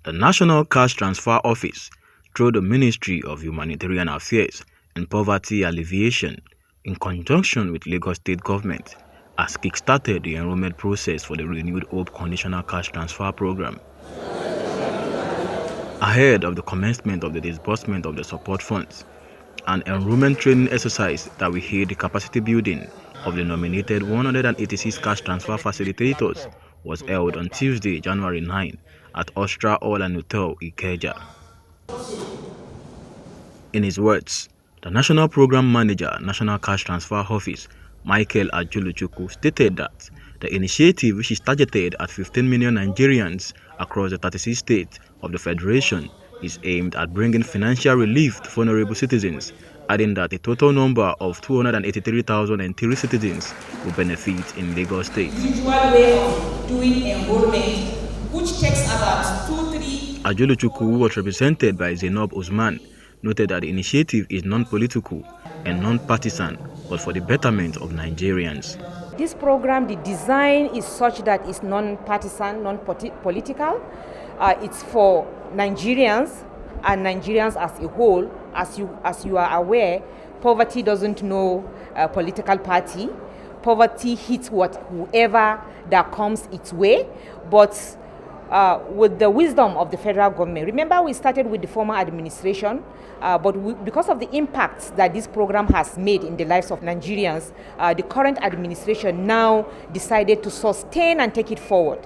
The National Cash Transfer Office, through the Ministry of Humanitarian Affairs and Poverty Alleviation, in conjunction with Lagos State Government, has kick-started the enrollment process for the renewed Hope Conditional Cash Transfer Program. Ahead of the commencement of the disbursement of the support funds, an enrollment training exercise that will aid the capacity building of the nominated 186 cash transfer facilitators was held on Tuesday, January 9 at Ostra Hall and Hotel, Ikeja. In his words, the National Program Manager, National Cash Transfer Office, Michael Ajuluchukwu, stated that the initiative, which is targeted at 15 million Nigerians across the 36 states of the Federation, is aimed at bringing financial relief to vulnerable citizens, adding that a total number of 283,003 citizens will benefit in Lagos State. Usual way of doing enrollment, which takes about 2-3. Ajuluchukwu, who was represented by Zainab Usman, noted that the initiative is non-political and non-partisan, but for the betterment of Nigerians. This program, the design is such that it's non-partisan, non-political. It's for Nigerians and Nigerians as a whole. As you are aware, poverty doesn't know a political party. Poverty hits whoever that comes its way, but with the wisdom of the federal government. Remember, we started with the former administration, but because of the impacts that this program has made in the lives of Nigerians, the current administration now decided to sustain and take it forward,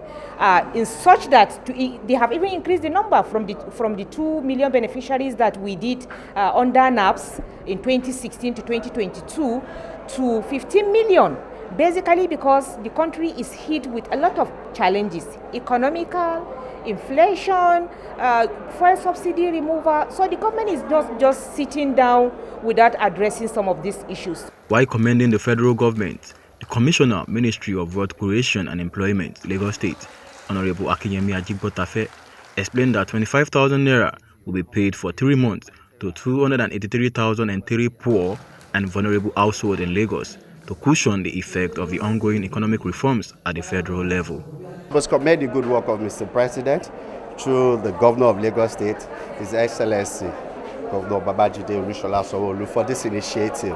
in such that they have even increased the number from the 2 million beneficiaries that we did under NAPS in 2016 to 2022 to 15 million. Basically because the country is hit with a lot of challenges, economical, inflation, fuel subsidy removal. So the government is not just sitting down without addressing some of these issues. While commending the federal government, the Commissioner, Ministry of Wealth Creation and Employment, Lagos State, Honorable Akinyemi Ajigbotafe, explained that 25,000 naira will be paid for 3 months to 283,003 poor and vulnerable households in Lagos, to cushion the effect of the ongoing economic reforms at the federal level. I must commend the good work of Mr. President through the Governor of Lagos State, His Excellency, Governor Babajide Olushola Sanwo-Olu, for this initiative.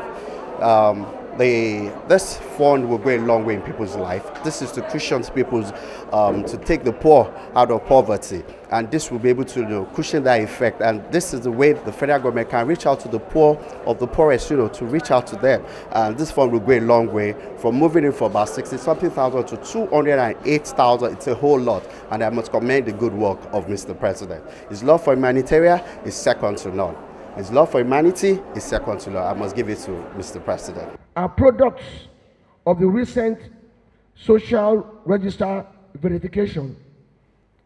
This fund will go a long way in people's life. This is to cushion people's, to take the poor out of poverty, and this will be able to cushion that effect. And this is the way the federal government can reach out to the poor of the poorest, to reach out to them. And this fund will go a long way, from moving in from about 60-something thousand to 208,000. It's a whole lot, and I must commend the good work of Mr. President. His love for humanitarian is second to none. His love for humanity is second to none. I must give it to Mr. President. Are products of the recent social register verification,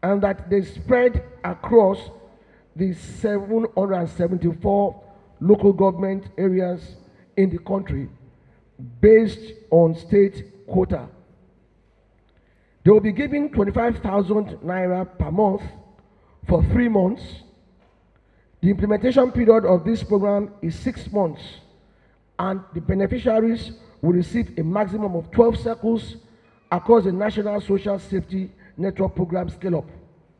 and that they spread across the 774 local government areas in the country based on state quota. They will be giving 25,000 naira per month for 3 months. The implementation period of this program is 6 months, and the beneficiaries will receive a maximum of 12 circles across the National Social Safety Network Program scale-up.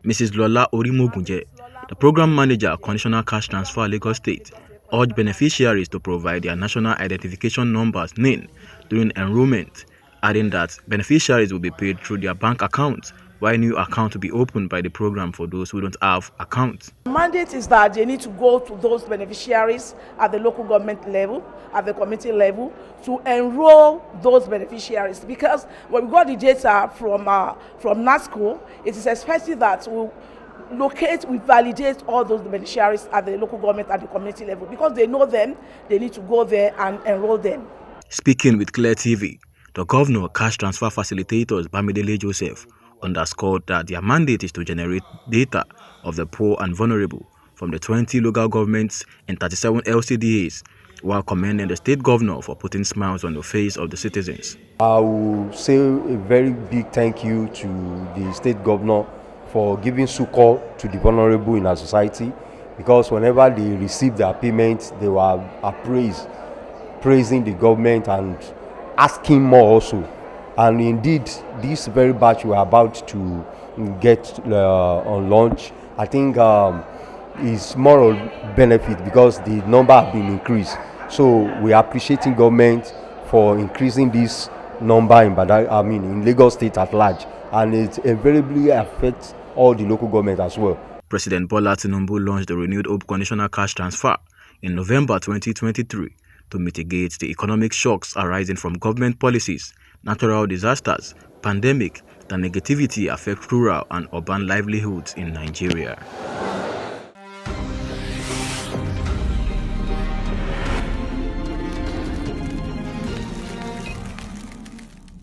Mrs. Lola Orimogunje, the Program Manager, Conditional Cash Transfer, Lagos State, urged beneficiaries to provide their national identification numbers (NIN) during enrollment, adding that beneficiaries will be paid through their bank accounts, while new accounts will be opened by the program for those who don't have accounts. The mandate is that they need to go to those beneficiaries at the local government level, at the community level, to enroll those beneficiaries. Because when we got the data from NASCO, it is expected that we validate all those beneficiaries at the local government and the community level. Because they know them, they need to go there and enroll them. Speaking with Clear TV, the Governor Cash Transfer Facilitators, Bamidele Joseph, underscored that their mandate is to generate data of the poor and vulnerable from the 20 local governments and 37 LCDAs, while commending the state governor for putting smiles on the face of the citizens. I will say a very big thank you to the state governor for giving succor to the vulnerable in our society, because whenever they received their payment, they were praising the government and asking more also. And indeed, this very batch we are about to get on launch I think is more of benefit because the number have been increased. So we are appreciating government for increasing this number in Lagos State at large, and it invariably affects all the local government as well. President Bola Tinubu launched the renewed Hope Conditional Cash Transfer in November 2023 to mitigate the economic shocks arising from government policies, natural disasters, pandemic, that negativity affect rural and urban livelihoods in Nigeria.